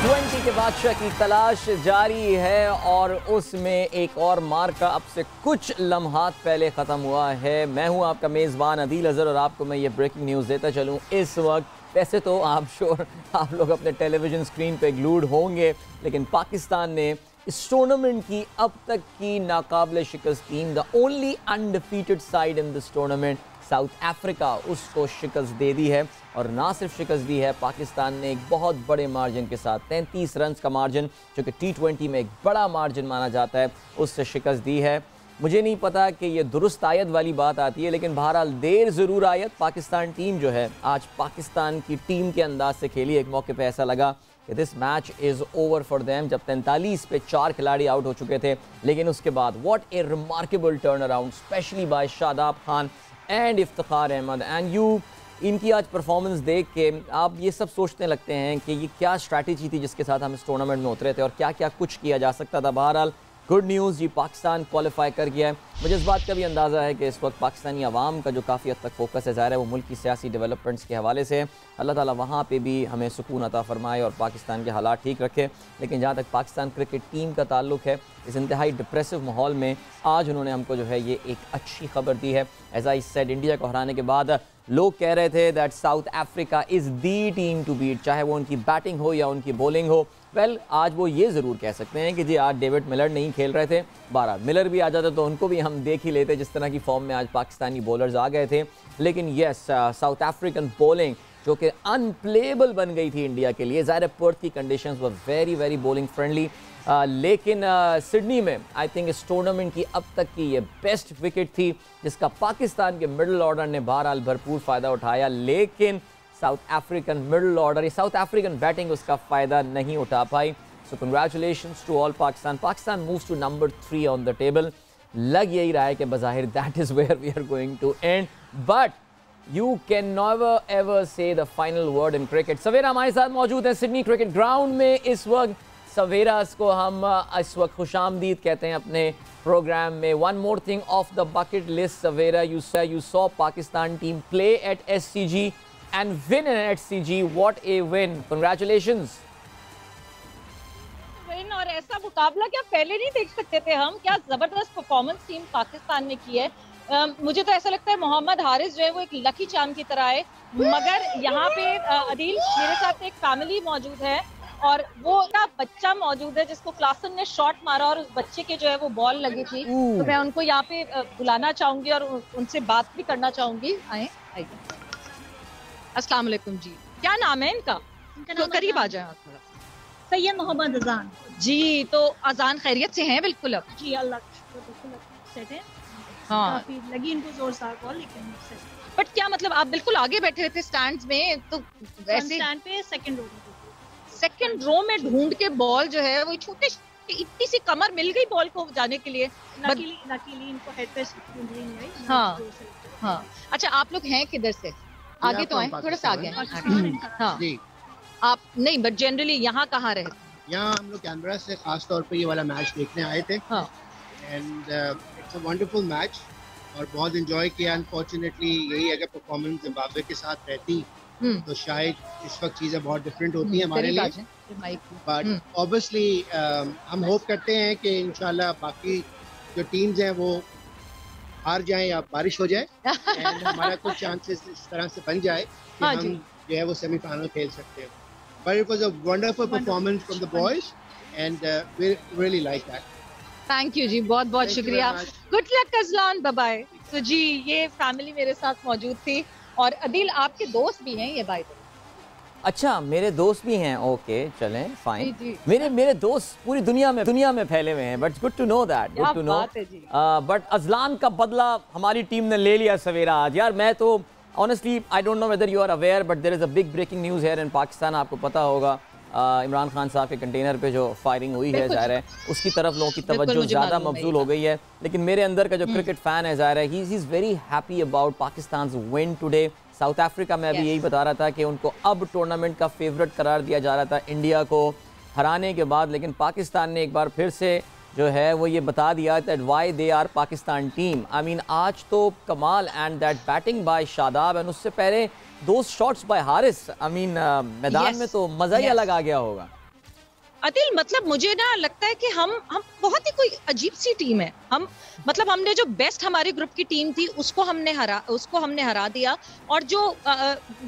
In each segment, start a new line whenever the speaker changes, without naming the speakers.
T20 के बादशाह की तलाश जारी है और उसमें एक और मार्का अब से कुछ लम्हात पहले ख़त्म हुआ है। मैं हूं आपका मेज़बान अदील अज़हर और आपको मैं ये ब्रेकिंग न्यूज़ देता चलूं इस वक्त। वैसे तो आप लोग अपने टेलीविज़न स्क्रीन पे ग्लूड होंगे, लेकिन पाकिस्तान ने इस टूर्नामेंट की अब तक की नाकाबिल शिकस्त team, the only undefeated side in this tournament, south Africa, उसको शिकस्त दे दी है। और ना सिर्फ शिकस्त दी है, पाकिस्तान ने एक बहुत बड़े मार्जिन के साथ 33 रन का मार्जिन, जो कि T20 में एक बड़ा मार्जिन माना जाता है, उससे शिकस्त दी है। मुझे नहीं पता कि ये दुरुस्त आयत वाली बात आती है, लेकिन बहरहाल देर ज़रूर आयत। पाकिस्तान टीम जो है आज पाकिस्तान की टीम के अंदाज से खेली। एक मौके पे ऐसा लगा कि this match is over for them, जब 43 पे 4 खिलाड़ी आउट हो चुके थे। लेकिन उसके बाद what a remarkable turn around, specially by Shadab Khan and Iftikhar Ahmed and इनकी आज परफॉर्मेंस देख के आप ये सब सोचने लगते हैं कि ये क्या स्ट्रैटेजी थी जिसके साथ हम इस टूर्नामेंट में उतरे थे और क्या क्या कुछ किया जा सकता था। बहरहाल गुड न्यूज़, ये पाकिस्तान क्वालिफाई कर गया है। मुझे इस बात का भी अंदाज़ा है कि इस वक्त पाकिस्तानी अवाम का जो काफ़ी हद तक फोकस है, ज़ाहिर है वो मुल्क की सियासी डेवलपमेंट्स के हवाले से है। अल्लाह ताला वहाँ पे भी हमें सुकून अता फरमाए और पाकिस्तान के हालात ठीक रखे। लेकिन जहाँ तक पाकिस्तान क्रिकेट टीम का ताल्लुक है, इस इंतहाई डिप्रेसिव माहौल में आज उन्होंने हमको जो है ये एक अच्छी खबर दी है। एज आई सेड, इंडिया को हराने के बाद लोग कह रहे थे that South Africa is the team to beat, चाहे वो उनकी बैटिंग हो या उनकी बॉलिंग हो। वेल, आज वो ये ज़रूर कह सकते हैं कि जी आज डेविड मिलर नहीं खेल रहे थे, 12 मिलर भी आ जाते तो उनको भी हम देख ही लेते, जिस तरह की फॉर्म में आज पाकिस्तानी बॉलर्स आ गए थे। लेकिन येस, साउथ अफ्रीकन बॉलिंग जो कि अनप्लेबल बन गई थी इंडिया के लिए। ज़ाहिर पर्थ की conditions were very very bowling friendly, लेकिन सिडनी में आई थिंक इस टूर्नामेंट की अब तक की ये बेस्ट विकेट थी, जिसका पाकिस्तान के मिडल ऑर्डर ने बहरहाल भरपूर फ़ायदा उठाया। लेकिन साउथ अफ्रीकन मिडल ऑर्डर, ये साउथ अफ्रीकन बैटिंग उसका फ़ायदा नहीं उठा पाई। So congratulations to all Pakistan. Pakistan moves to number 3 on the table. लग यही रहा है कि बज़ाहिर that is where we are going to end, but you can never ever say the final word in cricket. Savera हमारे साथ मौजूद है सिडनी क्रिकेट ग्राउंड में इस वक्त। सवेरास को हम इस वक्त खुशामदीद कहते हैं अपने प्रोग्राम में। One more thing of the bucket list, Savera, you saw Pakistan team play at SCG and win in SCG. What a win! Congratulations.
Win और ऐसा मुकाबला क्या पहले नहीं देख सकते थे हम? क्या जबरदस्त परफॉर्मेंस टीम पाकिस्तान ने की है। मुझे तो ऐसा लगता है मोहम्मद हारिस जो है वो एक लकी चार्म की तरह है। मगर यहाँ पे अदील, मेरे साथ एक फैमिली मौजूद है और वो का बच्चा मौजूद है जिसको क्लासन ने शॉट मारा और उस बच्चे के जो है वो बॉल लगी थी। तो मैं उनको यहाँ पे बुलाना चाहूंगी और उनसे बात भी करना चाहूंगी। आए अस्सलाम वालेकुम जी, क्या नाम है इनका? तो करीब आ जाए थोड़ा।
सैयद मोहम्मद अजान
जी। तो अजान खैरियत से हैं? बिल्कुल अब
जी, अल्लाह का बिल्कुल सेट है।
हाँ,
काफी लगी इनको जोरदार बॉल, लेकिन सेट।
बट क्या मतलब आप बिल्कुल आगे बैठे हुए थे स्टैंड्स में, तो वैसे
स्टैंड पे
सेकंड रो में ढूंढ के बॉल जो है वो छोटे इतनी सी कमर मिल गई बॉल को जाने के लिए।
नकीली इनको हेड पे इंजरी नहीं आई।
हाँ हाँ। अच्छा, आप लोग हैं किधर से? आगे तो आए, थोड़ा सा आगे। हाँ
जी,
आप नहीं, बट जनरली यहाँ कहाँ रहे?
यहाँ हम लोग कैनबरा से खास तौर पे ये वाला मैच देखने आए थे।
हाँ।
And it's a wonderful match और बहुत एंजॉय किया। अनफॉर्चुनेटली यही अगर परफॉर्मेंस जिम्बाब्वे के साथ रहती तो शायद इस वक्त चीज़ें बहुत डिफरेंट होती हैं हमारे लिए। बट ऑब्वियसली हम होप करते हैं कि इंशाल्लाह बाकी जो टीम्स हैं वो हार जाएं या बारिश हो जाए एंड हमारा कुछ चांसेस इस तरह से बन जाए कि
हाँ
हम
जी।
जो है वो सेमीफाइनल खेल सकते हैं। But it was a wonderful performance from the boys and we really like that.
Thank you जी, बहुत बहुत
Thank you
शुक्रिया।
very much.
Good luck Azlan, bye bye. तो जी, ये फैमिली मेरे साथ मौजूद थी और अदील आपके दोस्त भी हैं ये बाय द वे।
अच्छा, मेरे दोस्त भी हैं। ओके, चलें, फाइन।
जी।
मेरे दोस्त पूरी दुनिया में फैले हुए हैं, but good to know that, good to know. But Ajlan का बदला हमारी टीम ने ले लिया सवेरा आज। यार मैं तो honestly I don't know whether you are aware, but there is a big breaking news here in Pakistan. आपको पता होगा इमरान खान साहब के कंटेनर पे जो फायरिंग हुई है, ज़ाहिर है उसकी तरफ लोगों की तवज्जो ज़्यादा मबजूल हो गई है। लेकिन मेरे अंदर का जो क्रिकेट फ़ैन है, ज़ाहिर है he is very happy about Pakistan win today. South Africa में अभी यही बता रहा था कि उनको अब टूर्नामेंट का फेवरेट करार दिया जा रहा था इंडिया को हराने के बाद। लेकिन पाकिस्तान ने एक बार फिर से जो है वो ये बता दिया that why they are Pakistan team. I mean आज तो कमाल, and that batting by Shadab and उससे पहले दो shots by Haris. I mean मैदान में तो मज़ा ही अलग आ गया होगा।
अदिल, मतलब मुझे ना लगता है कि हम बहुत ही कोई अजीब सी टीम है। हम मतलब हमने जो बेस्ट हमारे ग्रुप की टीम थी उसको हमने हरा दिया, और जो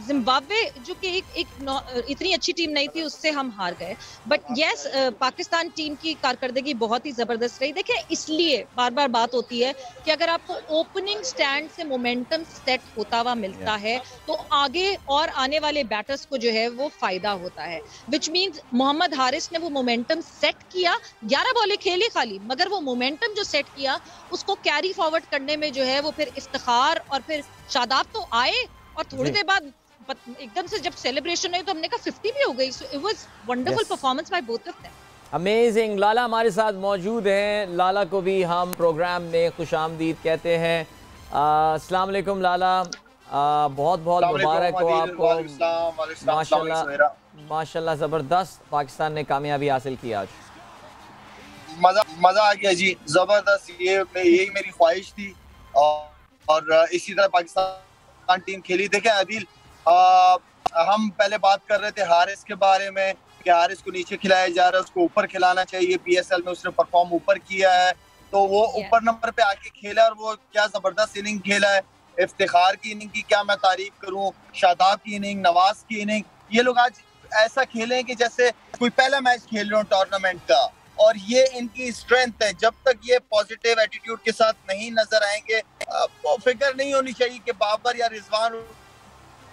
जिम्बाब्वे जो कि एक इतनी अच्छी टीम नहीं थी उससे हम हार गए। बट यस, पाकिस्तान टीम की कारकर्दगी बहुत ही जबरदस्त रही। देखिए, इसलिए बार बार बात होती है कि अगर आपको ओपनिंग स्टैंड से मोमेंटम सेट होता हुआ मिलता है तो आगे और आने वाले बैटर्स को जो है वो फायदा होता है। विच मीन्स मोहम्मद हारिस ने वो मोमेंटम सेट किया, 11 बॉलें खेली खाली, मगर वो मोमेंटम जो सेट किया उसको कैरी फॉरवर्ड करने में जो है वो फिर इफ्तिखार और फिर शादाब तो आए, और थोड़ी देर बाद एकदम से जब सेलिब्रेशन हुई तो हमने कहा 50 भी हो गई। So it was wonderful performance by both of them.
Amazing. Lala हमारे साथ मौजूद हैं। लाला को भी हम प्रोग्राम में खुशामदीद कहते हैं। अस्सलाम वालेकुम लाला, बहुत बहुत मुबारक हो आपको। माशाल्लाह माशाल्लाह, ज़बरदस्त पाकिस्तान ने कामयाबी हासिल की आज।
मजा आ गया जी, जबरदस्त। यही मेरी ख्वाहिश थी और इसी तरह पाकिस्तान टीम खेली। देखें अदील, हम पहले बात कर रहे थे हारिस के बारे में कि हारिस को नीचे खिलाया जा रहा है, उसको ऊपर खिलाना चाहिए। पीएसएल में उसने परफॉर्म ऊपर किया है, तो वो ऊपर नंबर पे आके खेला और वो क्या जबरदस्त इनिंग खेला है। इफ्तिखार की इनिंग की क्या मैं तारीफ करूं, शादाब की इनिंग, नवाज की इनिंग, ये लोग आज ऐसा खेले कि जैसे कोई पहला मैच खेल रहे हो टूर्नामेंट का। और ये इनकी स्ट्रेंथ है। जब तक ये पॉजिटिव एटीट्यूड के साथ नहीं नजर आएंगे, वो फिक्र नहीं होनी चाहिए कि बाबर या रिजवान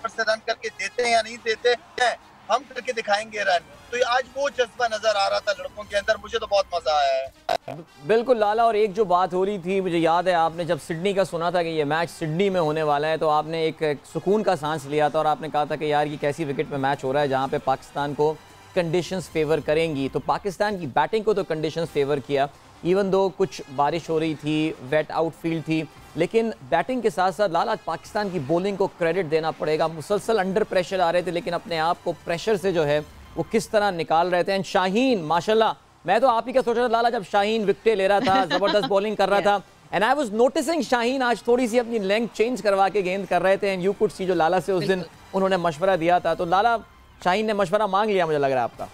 से रन करके देते हैं या नहीं देते हैं, हम करके दिखाएंगे रन। तो आज वो जज्बा नजर आ रहा था लड़कों के अंदर, मुझे तो बहुत मजा आया है।
बिल्कुल लाला, और एक जो बात हो रही थी, मुझे याद है आपने जब सिडनी का सुना था कि ये मैच सिडनी में होने वाला है, तो आपने एक सुकून का सांस लिया था और आपने कहा था कि यार ये कैसी विकेट पे मैच हो रहा है जहाँ पे पाकिस्तान को कंडीशंस फेवर करेंगी। तो पाकिस्तान की बैटिंग को तो कंडीशंस फेवर किया, इवन दो कुछ बारिश हो रही थी, वेट आउटफील्ड थी, लेकिन बैटिंग के साथ साथ लाला पाकिस्तान की बॉलिंग को क्रेडिट देना पड़ेगा। मुसलसल अंडर प्रेशर आ रहे थे, लेकिन अपने आप को प्रेशर से जो है वो किस तरह निकाल रहे थे। एंड शाहीन माशाल्लाह, मैं तो आप ही का सोच रहा था लाला जब शाहीन विकेट ले रहा था, जबरदस्त बॉलिंग कर रहा था। And I was noticing Shaheen आज थोड़ी सी अपनी लेंथ चेंज करवा के गेंद कर रहे थे। एंड यू कुड सी जो लाला से उस दिन उन्होंने मशवरा दिया था, तो लाला शाहीन ने मशवरा मांग लिया, मुझे लग रहा है आपका।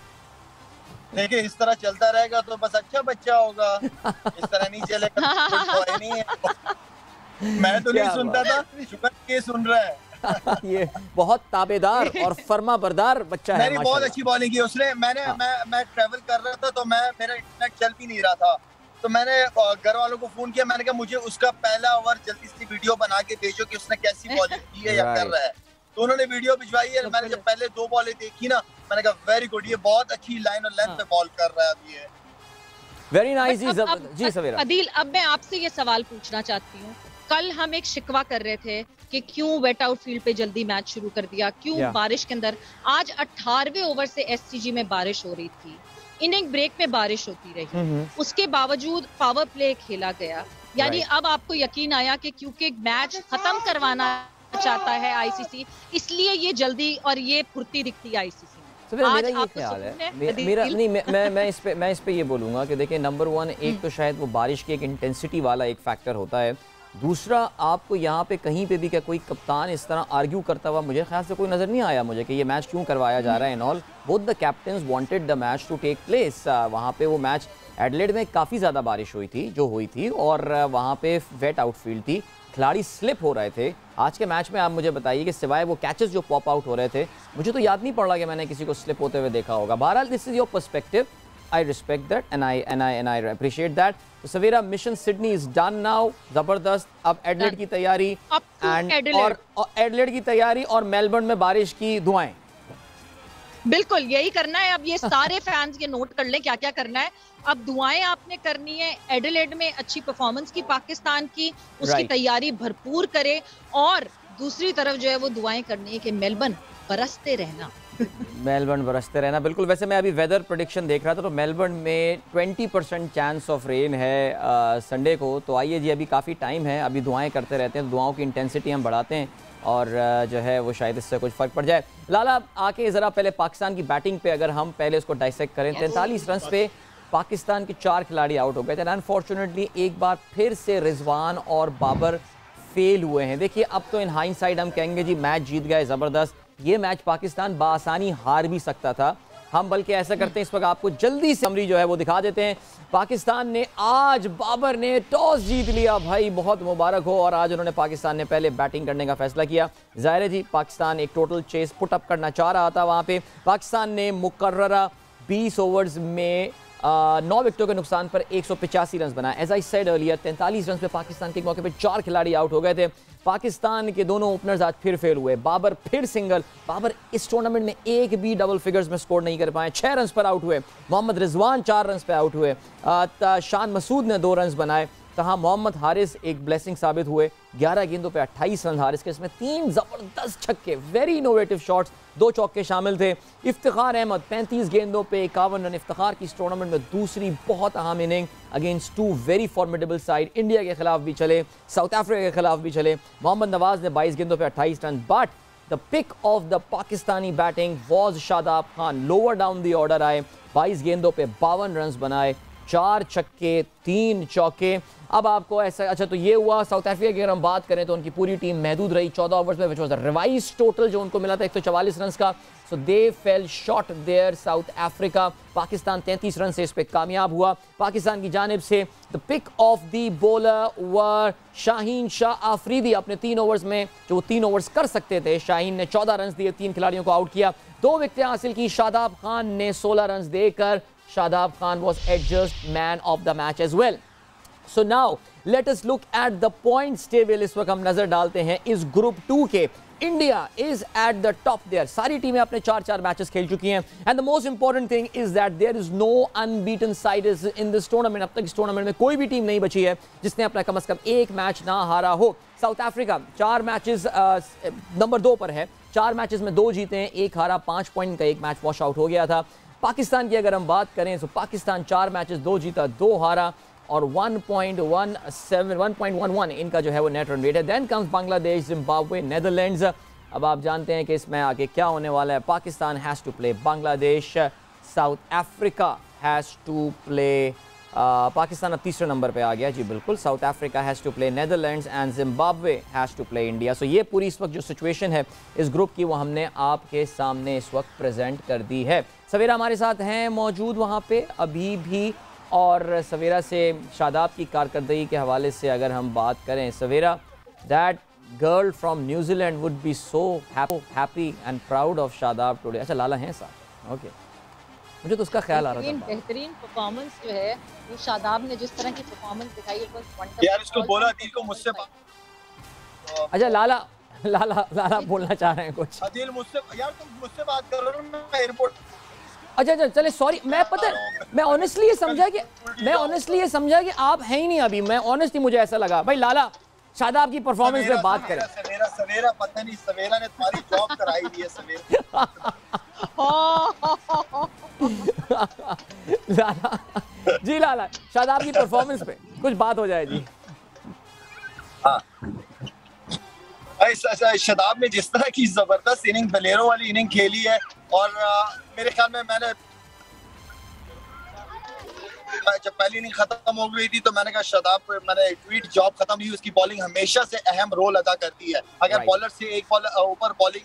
देखिए, इस तरह चलता रहेगा तो बस अच्छा बच्चा होगा, इस तरह नहीं चलेगा तो नहीं है। मैं तो नहीं सुनता था, शुक्र के सुन रहा है।
ये बहुत ताबेदार और फर्मा बरदार बच्चा है।
मेरी बहुत अच्छी बॉलिंग की उसने। मैं ट्रैवल कर रहा था तो मेरा इंटरनेट चल भी नहीं रहा था, तो मैंने घर वालों को फोन किया। मैंने कहा मुझे उसका पहला ओवर जल्दी से वीडियो बना के भेजो कि उसने कैसी बॉलिंग की है या कर रहा है। तो उन्होंने वीडियो भिजवाई है। मैंने जब पहले 2 बॉलें देखी ना, मैंने कहा वेरी गुड, ये बहुत अच्छी लाइन और लेंथ पे बॉल कर रहा है अभी।
वेरी नाइस जी सवेरा।
अदील, अब मैं आपसे ये सवाल पूछना चाहती हूँ। कल हम एक शिकवा कर रहे थे कि क्यों वेट आउट फील्ड पे जल्दी मैच शुरू कर दिया, क्यों बारिश के अंदर। आज 18वें ओवर से एससीजी में बारिश हो रही थी, इनिंग ब्रेक में बारिश होती रही, उसके बावजूद पावर प्ले खेला गया। यानी अब आपको यकीन आया कि क्योंकि मैच खत्म करवाना चाहता है आईसीसी, इसलिए ये जल्दी और ये फुर्ती दिखती है आईसीसी में।
तो मेरा ये ख्याल है, मेरा नहीं, मैं इस पे ये बोलूँगा कि देखिए, नंबर 1 एक तो शायद वो बारिश की एक इंटेंसिटी वाला एक फैक्टर होता है। दूसरा, आपको यहाँ पे कहीं पे भी क्या कोई कप्तान इस तरह आर्ग्यू करता हुआ मुझे ख्याल से कोई नज़र नहीं आया मुझे कि ये मैच क्यों करवाया जा रहा है and all. Both the captains wanted the match to take place. वहाँ पे वो मैच एडलेड में काफ़ी ज़्यादा बारिश हुई थी और वहाँ पे वेट आउटफील्ड थी, खिलाड़ी स्लिप हो रहे थे। आज के मैच में आप मुझे बताइए कि सिवाय वो कैचेस जो पॉप आउट हो रहे थे, मुझे तो याद नहीं पड़ रहा कि मैंने किसी को स्लिप होते हुए देखा होगा। बहरहाल, this is your perspective, I respect that and I appreciate that. तो Savera, mission Sydney is done now, जबरदस्त। अब एडलेड की तैयारी और एडलेड की तैयारी और मेलबर्न में बारिश की दुआएं।
बिल्कुल यही करना है। अब ये सारे फैंस ये नोट कर लें क्या क्या करना है। अब दुआएं आपने करनी है, एडिलेड में अच्छी परफॉर्मेंस की पाकिस्तान की, उसकी तैयारी भरपूर करे, और दूसरी तरफ जो है वो दुआएं करनी है कि मेलबर्न बरसते रहना।
मेलबर्न बरसते रहना, बिल्कुल। वैसे मैं अभी वेदर प्रेडिक्शन देख रहा था, तो मेलबर्न में 20% चांस ऑफ रेन है संडे को। तो आइए जी, अभी काफ़ी टाइम है, अभी दुआएं करते रहते हैं, दुआओं की इंटेंसिटी हम बढ़ाते हैं और जो है वो शायद इससे कुछ फ़र्क पड़ जाए। लाला, आके ज़रा पहले पाकिस्तान की बैटिंग पे अगर हम पहले उसको डाइसेक्ट करें। 43 रन पे पाकिस्तान के 4 खिलाड़ी आउट हो गए थे। अनफॉर्चुनेटली एक बार फिर से रिजवान और बाबर फेल हुए हैं। देखिए, अब तो इन हाइंडसाइट हम कहेंगे जी मैच जीत गए, ज़बरदस्त। ये मैच पाकिस्तान बासानी हार भी सकता था, हम बल्कि ऐसा करते हैं, इस वक्त आपको जल्दी से समरी जो है वो दिखा देते हैं। पाकिस्तान ने आज, बाबर ने टॉस जीत लिया भाई, बहुत मुबारक हो। और आज उन्होंने, पाकिस्तान ने पहले बैटिंग करने का फैसला किया। ज़ाहिर है जी, पाकिस्तान एक टोटल चेस पुट अप करना चाह रहा था। वहाँ पे पाकिस्तान ने मुकर्ररा 20 ओवर्स में 9 विकेटों के नुकसान पर 185 रन बनाए। As I said earlier, 43 run पे पाकिस्तान के मौके पे 4 खिलाड़ी आउट हो गए थे। पाकिस्तान के दोनों ओपनर्स आज फिर फेल हुए। बाबर फिर सिंगल, बाबर इस टूर्नामेंट में एक भी डबल फिगर्स में स्कोर नहीं कर पाए, 6 रन पर आउट हुए। मोहम्मद रिजवान 4 रन पे आउट हुए। शान मसूद ने 2 रन बनाए। तहाँ मोहम्मद हारिस एक ब्लेसिंग साबित हुए, 11 गेंदों पे 28 रन हारिस के, इसमें 3 जबरदस्त छक्के, वेरी इनोवेटिव शॉट्स, 2 चौके शामिल थे। इफ्तिखार अहमद 35 गेंदों पे 51 रन। इफ्तिखार की इस टूर्नामेंट में दूसरी बहुत अहम inning against 2 very formidable side, India के खिलाफ भी चले, साउथ अफ्रीका के खिलाफ भी चले। मोहम्मद नवाज ने 22 गेंदों पे 28 run. But the pick of the Pakistani batting was Shadab Khan. Lower down the order आए, 22 गेंदों पे 52 रन बनाए, 4 छक्के 3 चौके। अब आपको ऐसा, अच्छा तो ये हुआ। साउथ अफ्रीका की अगर हम बात करें तो उनकी पूरी टीम महदूद रही 14 ओवर्स में, which was the revised total जो उनको मिला था 144 रन का। So they fell short there, South Africa. Pakistan 33 run से इस पे कामयाब हुआ। पाकिस्तान की जानिब से the pick of the bowler were Shaheen Shah Afridi. अपने 3 ओवर्स में जो 3 ओवर्स कर सकते थे, शाहीन ने 14 रन दिए, 3 खिलाड़ियों को आउट किया, 2 विकेटें हासिल की। शादाब खान ने 16 रन देकर, Shadab Khan was adjudged man of the match as well. So now let us look at the points table. इस वक्त हम नजर डालते हैं इस ग्रुप 2 के। India is at the top there, सारी टीमें अपने 4-4 मैचेस खेल चुकी हैं। And the most important thing is that there is no unbeaten side in this tournament. अब तक इस टूर्नामेंट में कोई भी टीम नहीं बची है जिसने अपना कम से कम एक मैच ना हारा हो। साउथ अफ्रीका 4 मैचेस नंबर 2 पर है, 4 मैचेस में 2 जीते हैं, 1 हारा, 5 पॉइंट का 1 मैच वॉश आउट हो गया था। पाकिस्तान की अगर हम बात करें तो पाकिस्तान 4 मैचेस 2 जीता, 2 हारा और 1.11 इनका जो है वो नेट रन रेट है। Then comes Bangladesh, Zimbabwe, Netherlands. अब आप जानते हैं कि इसमें आगे क्या होने वाला है। Pakistan has to play Bangladesh, South Africa has to play, Pakistan अब तीसरे नंबर पे आ गया जी, बिल्कुल। South Africa has to play Netherlands and Zimbabwe has to play India. सो ये पूरी इस वक्त जो सिचुएशन है इस ग्रुप की वो हमने आपके सामने इस वक्त प्रेजेंट कर दी है। सवेरा हमारे साथ हैं मौजूद वहाँ पे अभी भी, और सवेरा से शादाब की कारकर्दगी के हवाले से अगर हम बात करें, Savera that girl from New Zealand would be so happy and proud of Shadab today. अच्छा लाला हैं साथ, ओके, मुझे तो उसका ख्याल आ रहा था।
बेहतरीन परफॉर्मेंस जो है वो शादाब ने जिस तरह की परफॉर्मेंस दिखाई है, बस वंडरफुल
यार इसको बोला दिल को मुझसे।
अच्छा लाला बोलना चाह रहे हैं कुछ?
अदिल मुझसे, यार तुम मुझसे बात कर रहे हो, मैं एयरपोर्ट।
अच्छा चले सॉरी, मैं पता मैं ऑनेस्टली ये समझा कि आप हैं ही नहीं अभी। मैं ऑनेस्टली मुझे ऐसा लगा। भाई लाला शादाब की परफॉर्मेंस पे बात करें।
सवेरा पता नहीं, सवेरा ने तुम्हारी जॉब कराई दी है सवेरा।
लाला जी, लाला शादाब की परफॉर्मेंस पे कुछ बात हो जाए जी।
हाँ, शादाब ने जिस तरह की जबरदस्त इनिंग, बलेरों वाली इनिंग खेली है, और मेरे ख्याल में मैंने जब पहली इनिंग खत्म हो गई थी तो मैंने कहा शादाब को, मैंने ट्वीट, जॉब खत्म नहीं, उसकी बॉलिंग हमेशा से अहम रोल अदा करती है। अगर बॉलर से एक बॉलर ऊपर बॉलिंग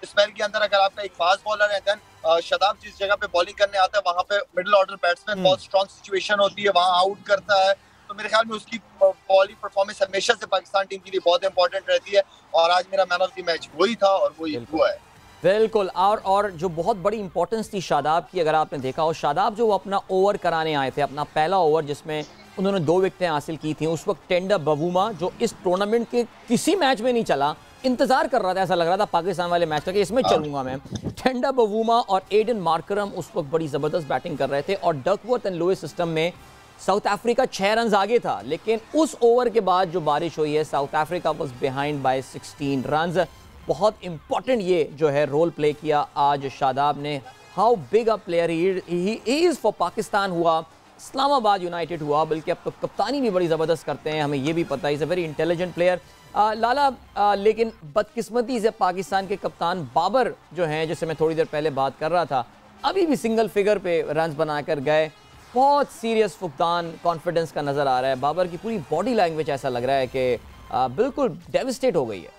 स्पेल के अंदर अगर आपका एक फास्ट बॉलर है, देन शादाब जिस जगह पे बॉलिंग करने आता है वहां पे मिडिल ऑर्डर बैट्समैन बहुत स्ट्रॉन्ग सिचुएशन होती है, वहां आउट करता है। तो मेरे ख्याल में उसकी बॉलिंग परफॉर्मेंस हमेशा से पाकिस्तान टीम के लिए बहुत इंपॉर्टेंट रहती है, और आज मेरा मैन ऑफ द मैच वही था और वही हुआ है।
बिल्कुल। और जो बहुत बड़ी इंपॉर्टेंस थी शादाब की, अगर आपने देखा हो, शादाब जो वो अपना ओवर कराने आए थे, अपना पहला ओवर जिसमें उन्होंने 2 विकेटें हासिल की थी, उस वक्त टेंडर बवूमा जो इस टूर्नामेंट के किसी मैच में नहीं चला, इंतजार कर रहा था, ऐसा लग रहा था पाकिस्तान वाले मैच का कि इसमें चलूंगा मैं। टेंडर बवूमा और एडन मार्करम उस वक्त बड़ी ज़बरदस्त बैटिंग कर रहे थे, और डकवर्थ एंड लुइस सिस्टम में साउथ अफ्रीका 6 रन आगे था, लेकिन उस ओवर के बाद जो बारिश हुई है, South Africa was behind by 16 run. बहुत इंपॉर्टेंट ये जो है रोल प्ले किया आज शादाब ने। How big a player he is for Pakistan हुआ, इस्लामाबाद यूनाइटेड हुआ, बल्कि अब तो कप्तानी भी बड़ी ज़बरदस्त करते हैं, हमें ये भी पता है, is a very intelligent player Lala. लेकिन बदकिस्मती से पाकिस्तान के कप्तान बाबर जो हैं, जिससे मैं थोड़ी देर पहले बात कर रहा था, अभी भी सिंगल फिगर पे रन बनाकर गए। बहुत सीरियस फुकदान कॉन्फिडेंस का नज़र आ रहा है। बाबर की पूरी बॉडी लैंग्वेज ऐसा लग रहा है कि बिल्कुल डेविस्टेट हो गई है।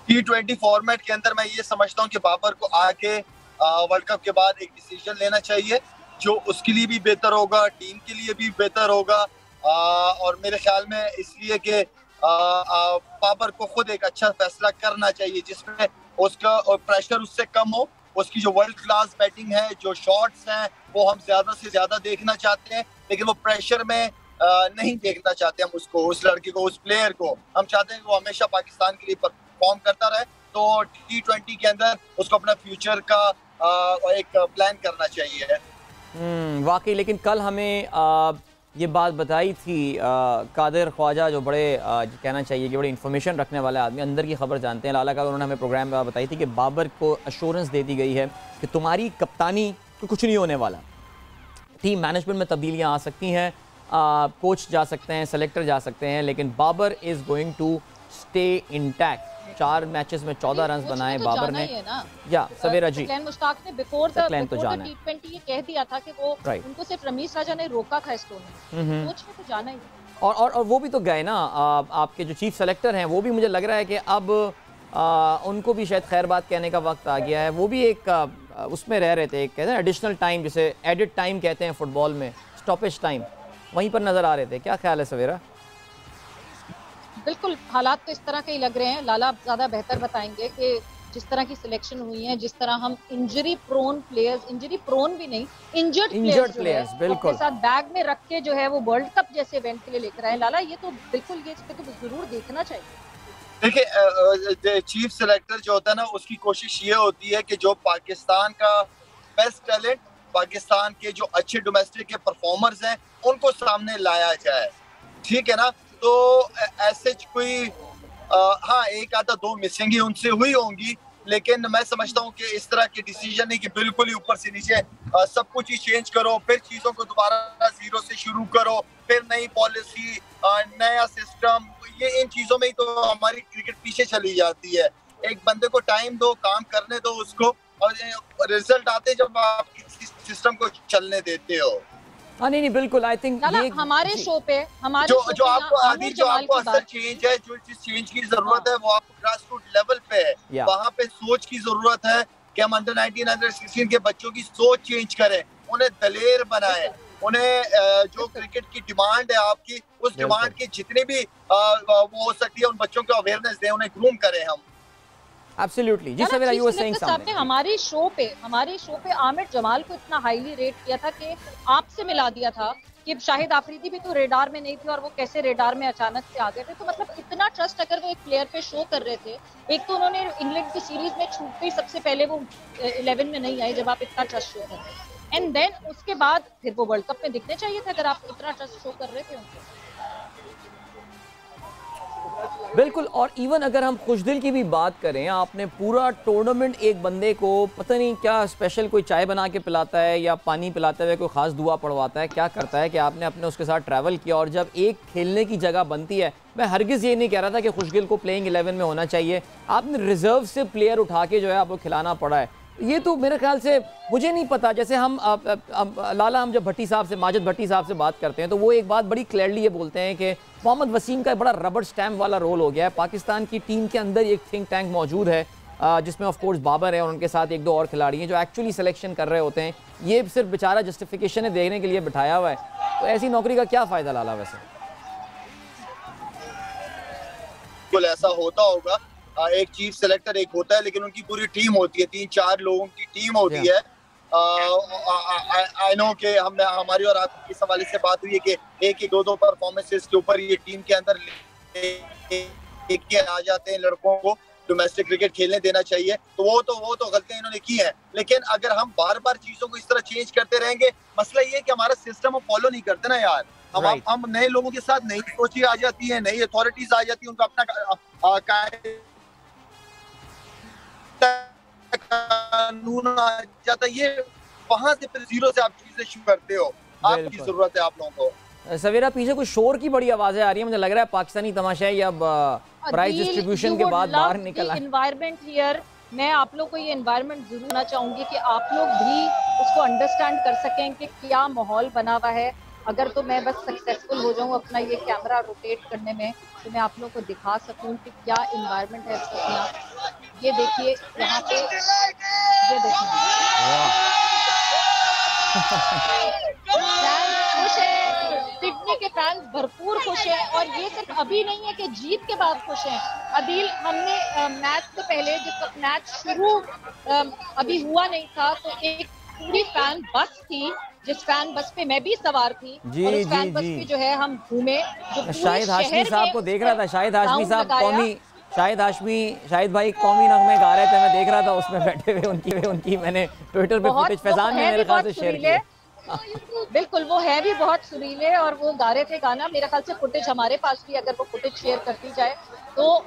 T20 फॉर्मेट के अंदर मैं ये समझता हूँ कि बाबर को आके वर्ल्ड कप के बाद एक डिसीजन लेना चाहिए जो उसके लिए भी बेहतर होगा, टीम के लिए भी बेहतर होगा। और मेरे ख्याल में इसलिए कि बाबर को खुद एक अच्छा फैसला करना चाहिए जिसमें उसका प्रेशर उससे कम हो। उसकी जो वर्ल्ड क्लास बैटिंग है, जो शॉट्स हैं, वो हम ज्यादा से ज्यादा देखना चाहते हैं, लेकिन वो प्रेशर में नहीं देखना चाहते हम उसको, उस लड़के को, उस प्लेयर को। हम चाहते हैं कि वो हमेशा पाकिस्तान के लिए परफॉर्म करता रहे। तो T20 के अंदर उसको अपना फ्यूचर का एक प्लान करना चाहिए।
वाकई, लेकिन कल हमें ये बात बताई थी कादिर ख्वाजा, जो बड़े कहना चाहिए कि बड़े इन्फॉर्मेशन रखने वाले आदमी, अंदर की खबर जानते हैं, लाला का, उन्होंने हमें प्रोग्राम में बताई थी कि बाबर को अश्योरेंस दे दी गई है कि तुम्हारी कप्तानी को कुछ नहीं होने वाला। टीम मैनेजमेंट में तब्दीलियाँ आ सकती हैं, कोच जा सकते हैं, सेलेक्टर जा सकते हैं, लेकिन Babar is going to stay intact. 4 matches में 14 रन बनाए बाबर ने। या सवेरा जी,
मुश्ताक ने बिफोर द
T20
ये कह दिया था कि वो उनको सिर्फ रमीज राजा ने रोका था इस टूर्नामेंट में, कोच ने तो जाना ही।
और वो भी तो गए ना, आपके जो चीफ सेलेक्टर हैं वो भी, मुझे लग रहा है कि अब उनको भी शायद खैर बात कहने का वक्त आ गया है। वो भी एक उसमें रह रहे थे, कहते हैं एडिशनल टाइम, जिसे एडिड टाइम कहते हैं फुटबॉल में, स्टॉपेज टाइम, वहीं पर नजर आ रहे थे। क्या ख्याल है सवेरा?
बिल्कुल, हालात तो इस तरह के ही लग रहे हैं। लाला ज़्यादा बेहतर बताएंगे कि जिस तरह की सिलेक्शन हुई है, जिस तरह हम injury prone players, injury prone भी नहीं, इंजर्ड प्लेयर्स बिल्कुल अपने साथ बैग में रख के जो है वो वर्ल्ड कप जैसे इवेंट के लिए लेकर आए। लाला, ये तो बिल्कुल, ये इस पे तो जरूर देखना चाहिए।
देखिए, चीफ सेलेक्टर जो होता है ना, उसकी कोशिश ये होती है कि जो पाकिस्तान का बेस्ट टैलेंट, पाकिस्तान के जो अच्छे डोमेस्टिक के परफॉर्मर्स हैं, उनको सामने लाया जाए। ठीक है ना? तो ऐसे कोई हाँ, एक आधा 2 मिसिंग ही उनसे हुई होंगी, लेकिन मैं समझता हूँ कि इस तरह के डिसीजन नहीं कि बिल्कुल ही ऊपर से नीचे सब कुछ ही चेंज करो, फिर चीजों को दोबारा जीरो से शुरू करो, फिर नई पॉलिसी, नया सिस्टम, ये इन चीजों में ही तो हमारी क्रिकेट पीछे चली जाती है। एक बंदे को टाइम दो, काम करने दो उसको, और रिजल्ट आते जब आप किसी सिस्टम को चलने देते हो।
हाँ, नहीं बिल्कुल, आई थिंक
हमारे शो पे
जो आपको असर चेंज है, जो जिस चेंज की जरूरत है वो आपको ग्रास रूट लेवल पे है। वहाँ पे सोच की जरूरत है कि हम अंडर 19, अंडर 16 के बच्चों की सोच चेंज करें, उन्हें दलेर बनाएं, उन्हें जो क्रिकेट की डिमांड है आपकी, उस डिमांड की जितनी भी वो हो सकती है, उन बच्चों को अवेयरनेस दें, उन्हें ग्रूम करें हम।
Absolutely. जी Savera, you were saying something.
हमारे शो पे आमिर जमाल को इतना हाईली रेट किया था कि आपसे मिला दिया था कि शाहिद आफरीदी भी तो रेडार में नहीं थे और वो कैसे रेडार में अचानक से आ गए थे। तो मतलब इतना ट्रस्ट अगर वो एक प्लेयर पे शो कर रहे थे, एक तो उन्होंने इंग्लैंड की सीरीज में छूट गई, सबसे पहले वो 11 में नहीं आए जब आप इतना ट्रस्ट शो कर रहे थे, एंड देन उसके बाद फिर वो वर्ल्ड कप में दिखने चाहिए था अगर आप इतना ट्रस्ट शो कर रहे थे उनको।
बिल्कुल। और इवन अगर हम खुशदिल की भी बात करें, आपने पूरा टूर्नामेंट एक बंदे को पता नहीं क्या स्पेशल कोई चाय बना के पिलाता है या पानी पिलाते हुए कोई ख़ास दुआ पढ़वाता है, क्या करता है कि आपने अपने उसके साथ ट्रैवल किया, और जब एक खेलने की जगह बनती है, मैं हरगिज़ ये नहीं कह रहा था कि खुशदिल को प्लेइंग 11 में होना चाहिए, आपने रिजर्व से प्लेयर उठा के जो है आपको खिलाना पड़ा है। ये तो मेरे ख्याल से, मुझे नहीं पता, जैसे हम लाला, हम जब भट्टी साहब से, माजिद भट्टी साहब से बात करते हैं तो वो एक बात बड़ी क्लियरली ये बोलते हैं कि मोहम्मद वसीम का बड़ा रबर स्टैम्प वाला रोल हो गया है। पाकिस्तान की टीम के अंदर एक थिंक टैंक मौजूद है जिसमें ऑफ कोर्स बाबर है और उनके साथ 1-2 और खिलाड़ी हैं जो एक्चुअली सिलेक्शन कर रहे होते हैं। ये सिर्फ बेचारा जस्टिफिकेशन है देने के लिए बिठाया हुआ है, तो ऐसी नौकरी का क्या फ़ायदा लाला? वैसे
बिल्कुल ऐसा होता होगा, एक चीफ सेलेक्टर एक होता है, लेकिन उनकी पूरी टीम होती है, 3-4 लोगों की टीम होती है। आई नो कि हमारी और आपकी इस हवाले से बात हुई है कि 1-2 परफॉर्मेंसेस के ऊपर ये टीम के अंदर लेके आ जाते हैं लड़कों को, डोमेस्टिक क्रिकेट खेलने देना चाहिए। तो वो तो गलतियां इन्होंने की हैं, लेकिन अगर हम बार बार चीजों को इस तरह चेंज करते रहेंगे, मसला ये है कि हमारा सिस्टम हम फॉलो नहीं करते ना यार। हम नए लोगों के साथ नई सोच आ जाती है, नई अथॉरिटीज आ जाती है, उनका अपना कानून आ जाता है, ये वहां से फिर जीरो से आप चीजें शुरू करते हो। आपकी जरूरत है आप लोगों को।
सवेरा, पीछे कुछ शोर की बड़ी आवाजें आ रही है, मुझे लग रहा है पाकिस्तानी तमाशाई अब प्राइज डिस्ट्रीब्यूशन के बाद बाहर निकल आए।
एनवायरनमेंट हियर, मैं आप लोग को ये एनवायरनमेंट जरूर ना चाहूंगी कि आप लोग भी उसको अंडरस्टैंड कर सकें कि क्या माहौल बना हुआ है। अगर तो मैं बस सक्सेसफुल हो जाऊं अपना ये कैमरा रोटेट करने में, तो मैं आप लोगों को दिखा सकूं कि क्या एनवायरनमेंट है इसका। ये देखिए यहाँ पे, ये देखिए खुश है, सिडनी के फैंस भरपूर खुश हैं। और ये सिर्फ अभी नहीं है कि जीत के बाद खुश हैं। अदील, हमने मैच से पहले जब मैच शुरू अभी हुआ नहीं था तो एक पूरी फैन बस थी, जिस फैन बस पे मैं भी सवार थी
जी,
और उस फैन
जी,
बस
जी।
पे जो है हम घूमे, जो
शाहिद हाशमी साहब को देख रहा था, शाहिद हाशमी साहब कौमी, शाहिद भाई कौमी नगमे गा रहे थे, मैं देख रहा था उसमें बैठे हुए उनकी मैंने ट्विटर पे फुटेज फैजान ने मेरे ख्याल से शेयर किया।
बिल्कुल, वो है भी बहुत सुरीले और वो गा रहे थे गाना। मेरे ख्याल से फुटेज हमारे पास भी, अगर वो फुटेज शेयर करती जाए तो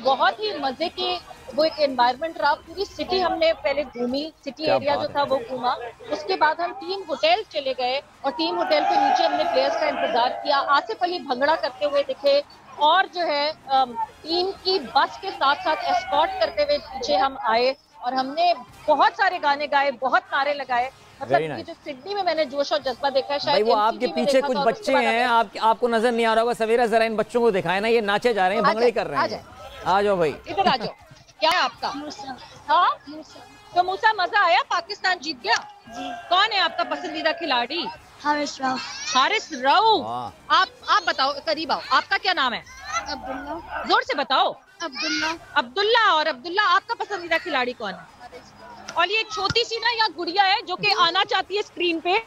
बहुत ही मजे की वो एक एनवायरनमेंट रहा। पूरी सिटी हमने पहले घूमी, सिटी एरिया जो था वो घूमा, उसके बाद हम टीम होटल चले गए और टीम होटल के नीचे हमने प्लेयर्स का इंतजार किया। आसिफ अली भंगड़ा करते हुए दिखे और जो है टीम की बस के साथ साथ एस्कॉर्ट करते हुए पीछे हम आए और हमने बहुत सारे गाने गाए, बहुत नारे लगाए। मतलब ये जो सिडनी में मैंने जोश और जज्बा देखा है, शायद
वो आपके पीछे कुछ बच्चे हैं, आपको नजर नहीं आ रहा होगा। सवेरा जरा इन बच्चों को दिखाए ना, ये नाचे जा रहे हैं, भंगड़े कर रहे हैं। आ जाओ भाई,
इधर आ जाओ। क्या है आपका? हाँ, तो मूसा, मजा आया? पाकिस्तान जीत गया जी। कौन है आपका पसंदीदा खिलाड़ी?
हारिस राव।
हारिस राव। आप बताओ, करीब आओ, आपका क्या नाम है?
अब्दुल्ला।
जोर से बताओ।
अब्दुल्ला।
अब्दुल्ला। और अब्दुल्ला, आपका पसंदीदा खिलाड़ी कौन है? और ये छोटी सी ना यहाँ गुड़िया है जो कि आना चाहती है स्क्रीन पे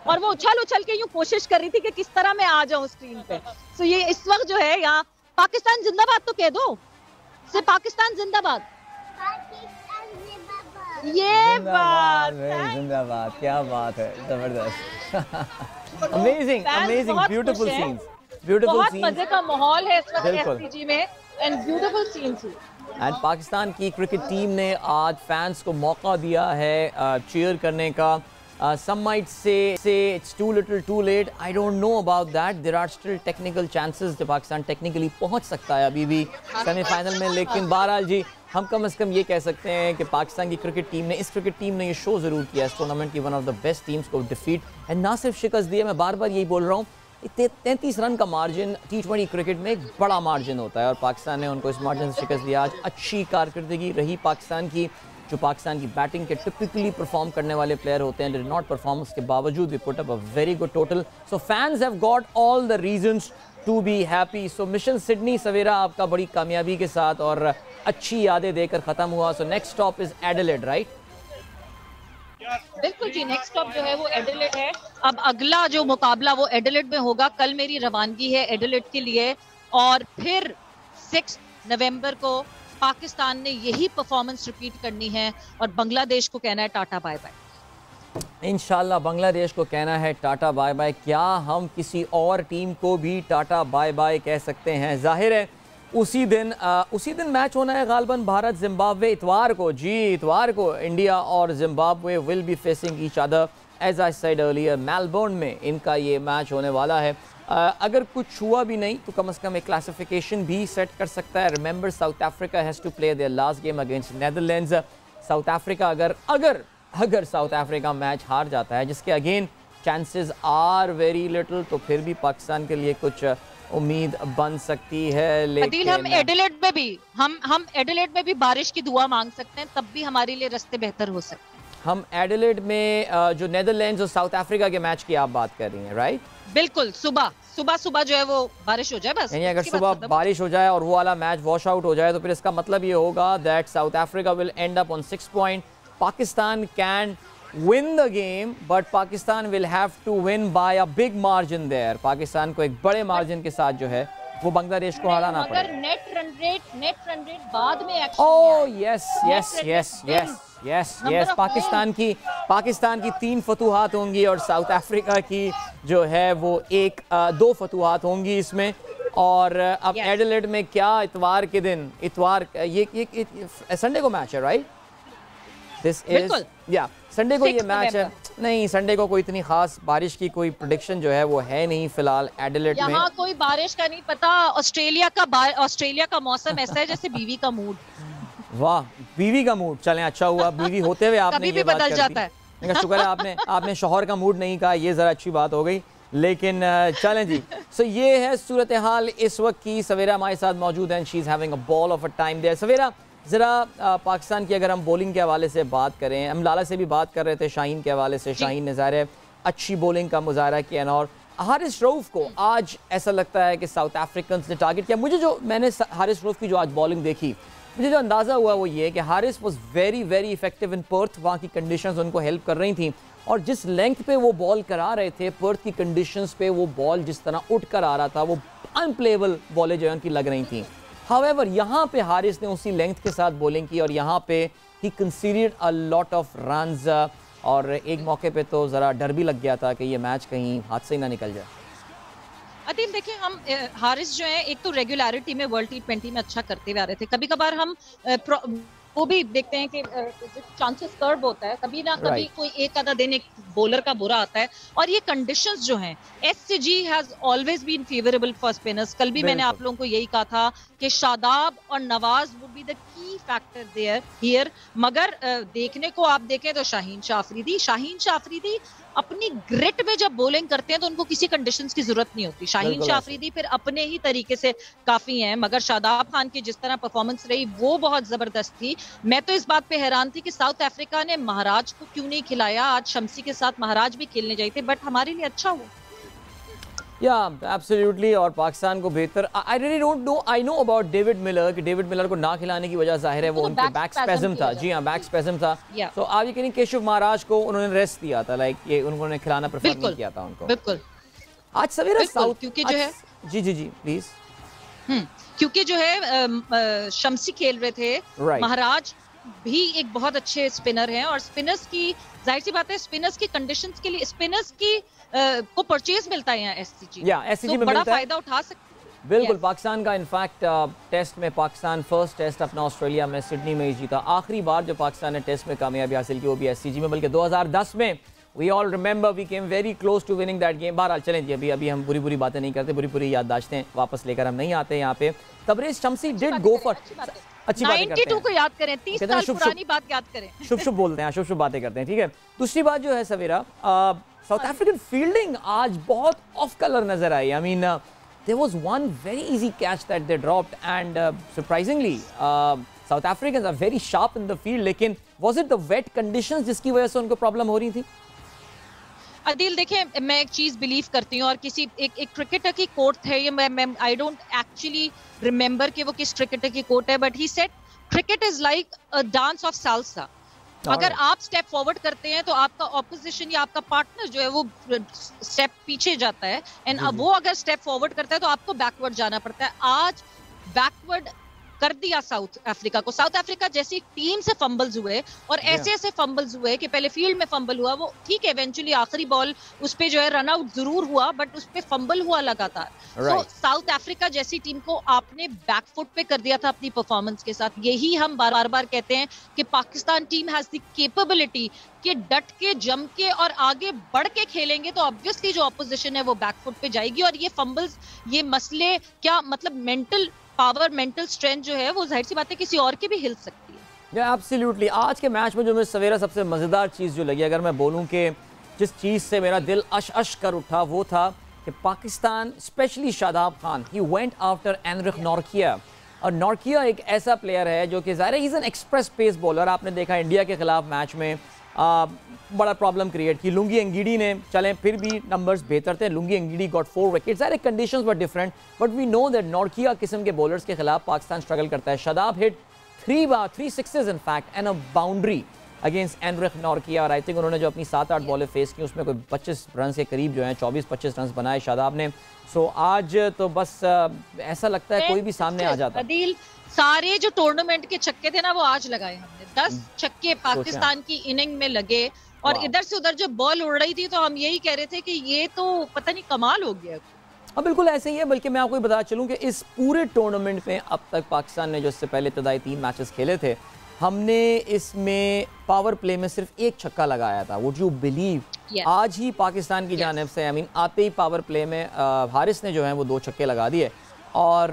और वो उछल के यूं कोशिश कर रही थी कि किस तरह मैं आ जाऊं स्क्रीन पे। तो ये इस वक्त जो है यहाँ पाकिस्तान जिंदाबाद तो कह दो, सिर्फ पाकिस्तान जिंदाबाद। ये बात,
जिंदाबाद, क्या बात है, जबरदस्त, अमेजिंग, ब्यूटीफुल सीन्स,
बहुत मजे का माहौल है इस वक्त एससीजी में and beautiful scenes.
And Pakistan की क्रिकेट टीम ने आज फैंस को मौका दिया है चीयर करने का। Some might say it's too little too late. I don't know about that. There are still technical chances कि पाकिस्तान टेक्निकली पहुंच सकता है अभी भी सेमीफाइनल में, लेकिन बहरहाल जी हम कम से कम ये कह सकते हैं कि पाकिस्तान की क्रिकेट टीम ने ये शो ज़रूर किया इस टूर्नामेंट की one of the best teams को डिफीट एंड ना सिर्फ शिकस्त दी है। मैं बार बार यही बोल रहा हूँ, 33 रन का मार्जिन T20 क्रिकेट में एक बड़ा मार्जिन होता है और पाकिस्तान ने उनको इस मार्जिन से शिकस्त दिया। आज अच्छी कारकर्दगी रही पाकिस्तान की, जो पाकिस्तान की बैटिंग के टिपिकली परफॉर्म करने वाले प्लेयर होते हैं, डिड नॉट परफॉर्म, उसके बावजूद we put up a very good total. So fans have got all the reasons to be happy. So mission Sydney Savera आपका बड़ी कामयाबी के साथ और अच्छी यादें देकर ख़त्म हुआ। So next stop is Adelaide, right?
बिल्कुल जी, नेक्स्ट स्टॉप जो है वो एडिलेड है। अब अगला जो मुकाबला वो एडिलेड में होगा। कल मेरी रवानगी है एडिलेड के लिए और फिर 6 नवंबर को पाकिस्तान ने यही परफॉर्मेंस रिपीट करनी है और बांग्लादेश को कहना है टाटा बाय बाय।
इंशाल्लाह बांग्लादेश को कहना है टाटा बाय बाय। क्या हम किसी और टीम को भी टाटा बाय बाय कह सकते हैं? जाहिर है उसी दिन मैच होना है गालबन भारत जिम्बाब्वे इतवार को। जी इतवार को इंडिया और Zimbabwe will be facing each other as I said earlier. Melbourne में इनका ये मैच होने वाला है। अगर कुछ हुआ भी नहीं तो कम से कम एक क्लासिफिकेशन भी सेट कर सकता है। Remember South Africa has to play their last game against Netherlands. South Africa अगर साउथ अफ्रीका मैच हार जाता है, जिसके again chances are very little, तो फिर भी पाकिस्तान के लिए कुछ उम्मीद बन सकती है। लेकिन
हम एडिलेड में भी बारिश की दुआ मांग सकते हैं, तब भी हमारे लिए रास्ते बेहतर हो सकते हैं।
हम एडिलेड में जो नेदरलैंड्स और साउथ अफ्रीका के मैच की आप बात कर रही हैं, राइट?
बिल्कुल, सुबह जो है वो बारिश हो जाए बस।
यानी अगर सुबह बारिश हो जाए और वो वाला मैच वॉश आउट हो जाए तो फिर इसका मतलब ये होगा that South Africa will and up on 6 point. Pakistan can win the game but Pakistan will have to win by a big margin there। Pakistan को एक बड़े मार्जिन के साथ जो है वो बांग्लादेश को हराना पड़ेगा।
मगर नेट रन रेट बाद में एक्शन।
ओह यस पाकिस्तान की 3 फतूहात होंगी और साउथ अफ्रीका की जो है वो 2 फतूहात होंगी इसमें। और अब एडिलेड में क्या इतवार के दिन, ये संडे को मैच है, राइट? दिस इज संडे को ये मैच है। नहीं, संडे को कोई इतनी खास बारिश की कोई प्रेडिक्शन जो है वो है नहीं फिलहाल एडिलेड में।
यहाँ कोई बारिश का नहीं पता। ऑस्ट्रेलिया का मौसम ऐसा है जैसे बीवी का मूड।
वाह, बीवी का मूड, चलें अच्छा हुआ बीवी होते हुए आपने ये बात
बदल जाता है।
शुक्र है आपने शौहर का मूड नहीं कहा, ये जरा अच्छी बात हो गई। लेकिन चलें जी, सो ये है सूरत हाल इस वक्त की। सवेरा हमारे साथ मौजूद है, she is having a ball of a time there. Savera, ज़रा पाकिस्तान की अगर हम बॉलिंग के हवाले से बात करें, हम लाला से भी बात कर रहे थे शाहीन के हवाले से। शाहीन ने ज़ाहिर है अच्छी बॉलिंग का मुजाहरा किया और हारिस रऊफ को आज ऐसा लगता है कि साउथ अफ्रीकन ने टारगेट किया। मैंने हारिस रऊफ की जो आज बॉलिंग देखी, मुझे जो अंदाज़ा हुआ वो ये कि Haris was very very effective in Perth. वहाँ की कंडीशंस उनको हेल्प कर रही थी और जिस लेंथ पे वो बॉल करा रहे थे पर्थ की कंडीशंस पे, वो बॉल जिस तरह उठ कर आ रहा था वो अनप्लेएबल बॉलें जो है उनकी लग रही थी। हाउएवर यहाँ पे हारिस ने उसी लेंथ के साथ बॉलिंग की और यहाँ पे ही considered a lot of runs और एक मौके पे तो ज़रा डर भी लग गया था कि ये मैच कहीं हाथ से ही ना निकल जाए।
अदिल देखिए, हम हारिस जो है एक तो रेगुलरिटी में वर्ल्ड T20 में अच्छा करते हुए आ रहे थे। कभी कभार हम वो भी देखते हैं कि चांसेस कर्व होता है, कभी ना कभी कोई एक आधा दिन एक बॉलर का बुरा आता है और ये कंडीशंस जो हैं, SCG has always been favourable for spinners. कल भी मैंने आप लोगों को यही कहा था कि शादाब और Nawaz would be the key factor there here. मगर देखने को आप देखें तो शाहीन शाह अफरीदी अपनी ग्रिट में जब बॉलिंग करते हैं तो उनको किसी कंडीशंस की जरूरत नहीं होती। शाहीन शाह अफरीदी फिर अपने ही तरीके से काफी हैं, मगर शादाब खान की जिस तरह परफॉर्मेंस रही वो बहुत जबरदस्त थी। मैं तो इस बात पे हैरान थी कि साउथ अफ्रीका ने महाराज को क्यों नहीं खिलाया। आज शम्सी के साथ महाराज भी खेलने जाए थे, बट हमारे लिए अच्छा हुआ।
या एब्सोल्युटली। और पाकिस्तान को बेहतर, I really don't know, I know about David Miller कि डेविड मिलर को ना खिलाने की वजह जाहिर है वो उनके बैक स्पैज़म था। जी हाँ, बैक स्पैज़म था। तो आप ये कहें केशव महाराज को उन्होंने रेस्ट दिया था, लाइक ये उन्होंने खिलाना प्रेफर नहीं किया था उनको।
बिल्कुल।
आज सवेरा साउथ
क्योंकि जो है
जी प्लीज,
क्योंकि जो है शम्सी खेल रहे थे, महाराज भी एक बहुत अच्छे स्पिनर हैं और स्पिनर्स की जाहिर सी बात है स्पिनर्स की कंडीशंस के लिए स्पिनर्स की को परचेज मिलता है यहाँ SCG में, बड़ा फायदा उठा सकते हैं।
बिल्कुल। पाकिस्तान का इनफैक्ट टेस्ट में पाकिस्तान फर्स्ट टेस्ट अपना ऑस्ट्रेलिया में सिडनी में ही जीता। आखिरी बार जो पाकिस्तान ने टेस्ट में कामयाबी हासिल की वो भी SCG में, बल्कि 2010 में। We all remember we came very close to winning that game. बहरहाल चलें जी, अभी हम बुरी बातें नहीं करते, बुरी याददाश्तें वापस लेकर हम नहीं आते यहाँ पे। Tabraiz Shamsi did go for अच्छी बातें करते हैं।
92 को याद करें, 30 साल पुरानी बात याद करें।
शुभ बोलते हैं, शुभ बातें करते हैं, ठीक है। दूसरी बात जो है सवेरा, साउथ अफ्रीकन फील्डिंग आज बहुत ऑफ कलर नजर आई। I mean there was one very easy catch that they dropped and surprisingly South Africans are very sharp in the field. लेकिन was it the wet conditions जिसकी वजह से उनको problem हो रही थी?
अदिल देखिए, मैं एक चीज बिलीव करती हूँ और किसी एक क्रिकेटर की कोट है, ये मैं आई डोंट एक्चुअली रिमेंबर कि वो किस क्रिकेटर की कोट है, but he said cricket is like a dance of salsa. अगर आप स्टेप फॉरवर्ड करते हैं तो आपका ऑपोजिशन या आपका पार्टनर जो है वो स्टेप पीछे जाता है, एंड वो अगर स्टेप फॉरवर्ड करता है तो आपको बैकवर्ड जाना पड़ता है। आज बैकवर्ड कर दिया साउथ अफ्रीका को। साउथ अफ्रीका जैसी टीम से फंबल्स हुए और ऐसे फंबल्स हुए कि पहले फील्ड में फंबल हुआ, वो ठीक है, इवेंचुअली आखिरी बॉल उस पे जो है रन आउट जरूर हुआ, बट उस पे फंबल हुआ लगातार। तो साउथ अफ्रीका जैसी टीम को आपने बैकफुट पे कर दिया था अपनी परफॉर्मेंस के साथ। यही हम बार बार कहते हैं कि Pakistan team has the capability कि डट के जम के और आगे बढ़ के खेलेंगे तो ऑब्वियसली जो ऑपोजिशन है वो बैकफुट पे जाएगी। और ये फंबल्स, ये मसले क्या मतलब मेंटल पावर, मेंटल स्ट्रेंथ जो है वो जाहिर सी बात है किसी और की भी हिल सकती है।
या एब्सोल्युटली। आज के मैच में जो मुझे सवेरा सबसे मज़ेदार चीज़ जो लगी, अगर मैं बोलूं कि जिस चीज़ से मेरा दिल अश कर उठा, वो था कि Pakistan specially Shadab Khan, he went after Anrich Nortje. और नॉर्किया एक ऐसा प्लेयर है जो कि ज़ाहिर है is an express pace bowler. आपने देखा इंडिया के खिलाफ मैच में बड़ा प्रॉब्लम क्रिएट की। लुंगी एंगीडी ने, चलें फिर भी नंबर्स बेहतर थे, लुंगी एंगीडी गॉट 4 विकेट्स। सारे conditions were different, but we know that Nortje किस्म के बॉलर्स के खिलाफ पाकिस्तान स्ट्रगल करता है। Shadab hit 3 sixes in fact and a boundary against Anrich Nortje. और आई थिंक उन्होंने जो अपनी 7-8 बॉलें फेस की उसमें कोई 25 रन के करीब जो है 24-25 रन बनाए शादाब ने। सो आज तो बस ऐसा लगता है कोई भी सामने आ जाता।
अदील, सारे जो टूर्नामेंट के छक्के थे ना वो आज लगाए हमने। 10 छक्के पाकिस्तान की इनिंग में लगे और इधर से उधर जो बॉल उड़ रही थी तो हम यही कह रहे थे कि ये तो पता नहीं कमाल हो गया।
अब बिल्कुल ऐसे ही है। बल्कि मैं आपको बता चलूं कि इस पूरे टूर्नामेंट में अब तक पाकिस्तान ने जो इससे पहले इब्तदाई 3 मैचेस खेले थे, हमने इसमें पावर प्ले में सिर्फ 1 छक्का लगाया था। Would you believe? आज ही पाकिस्तान की जानिब से आई मीन आते ही पावर प्ले में हारिस ने जो है वो 2 छक्के लगा दिए। और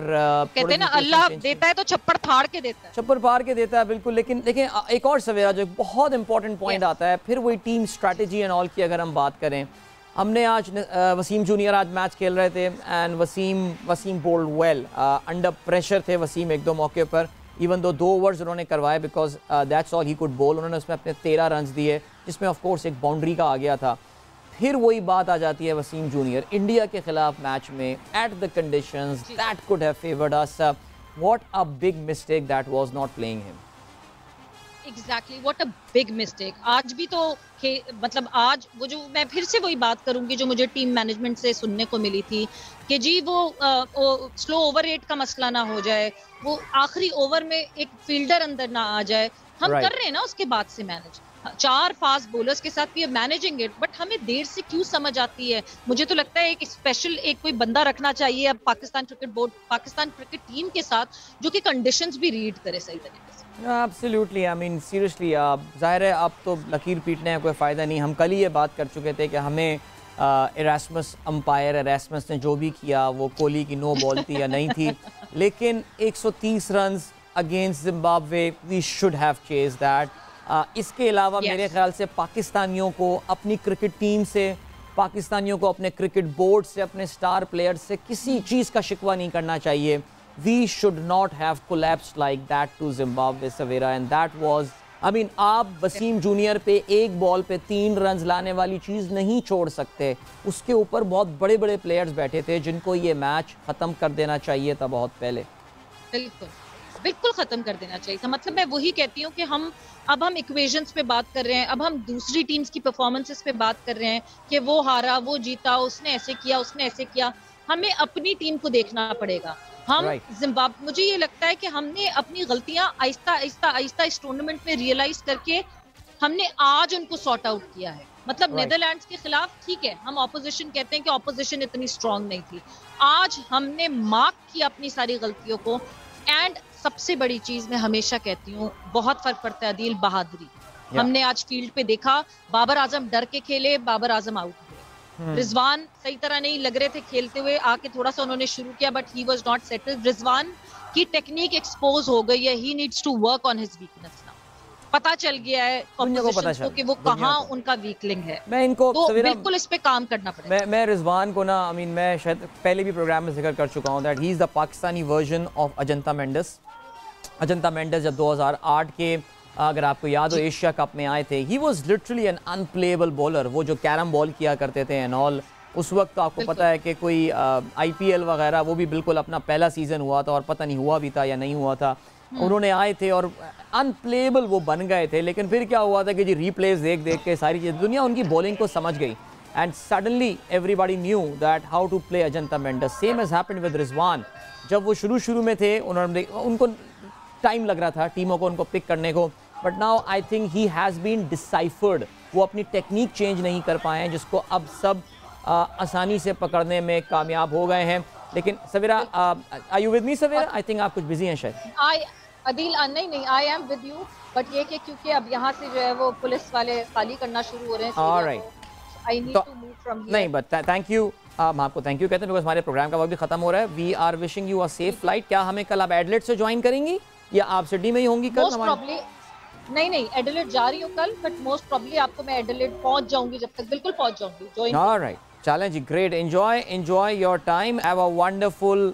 कहते हैं ना अल्लाह देता है तो छप्पड़ फाड़ के देता है,
छप्पड़ फाड़ के देता है, बिल्कुल। लेकिन देखिए एक और सवेरा जो बहुत इंपॉर्टेंट पॉइंट आता है, फिर वही टीम स्ट्रैटेजी एंड ऑल की अगर हम बात करें, हमने आज वसीम जूनियर आज मैच खेल रहे थे and Wasim bowled well, under pressure थे वसीम 1-2 मौके पर, इवन दो 2 ओवर्स उन्होंने करवाए because that's all he could बोल। उन्होंने उसमें अपने 13 रन दिए जिसमें ऑफ कोर्स एक बाउंड्री का आ गया था। फिर वही बात आ जाती है वसीम जूनियर इंडिया के खिलाफ मैच में at the conditions that could have favoured us. What a big mistake that was not playing him.
Exactly, what a big mistake. आज भी तो मतलब आज वो जो मैं फिर से वही बात करूंगी जो मुझे टीम मैनेजमेंट से सुनने को मिली थी कि जी वो स्लो ओवर रेट का मसला ना हो जाए, वो आखिरी ओवर में एक फील्डर अंदर ना आ जाए। हम कर रहे हैं ना उसके बाद से मैनेज, 4 फास्ट बॉलर्स के साथ भी मैनेजिंग इट, बट हमें देर से क्यों समझ आती है। मुझे तो लगता है एक स्पेशल एक कोई बंदा रखना चाहिए अब Pakistan cricket board, Pakistan cricket team के साथ, जो कि कंडीशंस भी रीड करे सही तरीके से।
एब्सोल्युटली, आई मीन सीरियसली जाहिर है अब तो लकीर पीटने का कोई फ़ायदा नहीं। हम कल ही ये बात कर चुके थे कि हमें इरास्मस अंपायर इरास्मस ने जो भी किया वो कोहली की नो बॉल थी या नहीं थी, लेकिन 130 run against Zimbabwe we should have chase that. इसके अलावा मेरे ख्याल से पाकिस्तानियों को अपनी क्रिकेट टीम से, पाकिस्तानियों को अपने क्रिकेट बोर्ड से, अपने स्टार प्लेयर्स से किसी चीज़ का शिकवा नहीं करना चाहिए। We should not have collapsed like that to Zimbabwe, Savera, and that was, I mean, आप वसीम जूनियर पे एक बॉल पे 3 रन लाने वाली चीज़ नहीं छोड़ सकते। उसके ऊपर बहुत बड़े बड़े प्लेयर्स बैठे थे जिनको ये मैच ख़त्म कर देना चाहिए था बहुत पहले।
बिल्कुल बिल्कुल ख़त्म कर देना चाहिए था। मतलब मैं वही कहती हूँ कि हम इक्वेशंस पे बात कर रहे हैं, अब हम दूसरी टीम्स की परफॉर्मेंसेस पे बात कर रहे हैं कि वो हारा, वो जीता, उसने ऐसे किया, उसने ऐसे किया। हमें अपनी टीम को देखना पड़ेगा। हम जिम्बाब्वे, मुझे ये लगता है कि हमने अपनी गलतियां आहिस्ता आहिस्ता आहिस्ता इस टूर्नामेंट में रियलाइज करके हमने आज उनको सॉर्ट आउट किया है। मतलब नेदरलैंड्स के खिलाफ ठीक है, हम ऑपोजिशन कहते हैं कि ऑपोजिशन इतनी स्ट्रांग नहीं थी, आज हमने मार्क किया अपनी सारी गलतियों को। एंड सबसे बड़ी चीज मैं हमेशा कहती हूँ, बहुत फर्क पड़ता है अदील, बहादुरी। हमने आज फील्ड पे देखा, बाबर आजम डर के खेले, बाबर आजम आउट हुए। रिजवान सही तरह नहीं लग रहे थे खेलते हुए, आके थोड़ा सा उन्होंने शुरू किया but he was not settled. Rizwan की टेक्निक एक्सपोज हो गई है, he needs to work on his weakness now. पता चल गया है ऑपोजिशन को कि वो कहाँ उनका वीक लिंक है।
मैं इनको
तो बिल्कुल इस पे काम करना पड़ेगा।
मैं रिजवान को ना, आई मीन मैं शायद पहले भी प्रोग्राम में जिक्र कर चुका हूँ that he is the Pakistani version of Ajanta Mendis. Ajanta Mendis जब 2008 के, अगर आपको याद हो, एशिया कप में आए थे, he was literally an unplayable bowler. वो जो कैरम बॉल किया करते थे एंड ऑल, उस वक्त तो आपको पता है कि कोई IPL वगैरह वो भी बिल्कुल अपना पहला सीज़न हुआ था और पता नहीं हुआ भी था या नहीं हुआ था। उन्होंने आए थे और अनप्लेएबल वो बन गए थे, लेकिन फिर क्या हुआ था कि जी रिप्लेस देख देख के सारी चीज़ दुनिया उनकी बॉलिंग को समझ गई and suddenly everybody knew that how to play Ajantha Mendis. Same has happened with Rizwan. जब वो शुरू में थे, उनको टाइम लग रहा था टीमों को उनको पिक करने को, but now I think he has been deciphered. वो अपनी टेक्निक चेंज नहीं कर पाए हैं जिसको अब सब आसानी से पकड़ने में कामयाब हो गए हैं। लेकिन Savera, are you with me Savera? I think आप कुछ बिजी हैं शायद।
अदील, नहीं, I am with you, but ये कि क्योंकि अब यहाँ से जो है वो पुलिस वाले खाली करना शुरू हो रहे हैं।
Alright,
I need to move from here.
नहीं, बट थैंक यू, हम आपको थैंक यू कहते हैं बिकॉज हमारे प्रोग्राम का वक्त भी खत्म हो रहा है। We are wishing you a safe flight. क्या हमें कल आप एडिलेड से ज्वाइन करेंगी या आप सिडनी में ही होंगी कल?
नहीं, एडिलेड जा रही हूँ कल, बट मोस्ट प्रोबब्ली आपको मैं एडिलेड पहुंच जाऊंगी, जब तक बिल्कुल पहुंच जाऊंगी।
ऑलराइट, चलें जी, great, enjoy your time, have a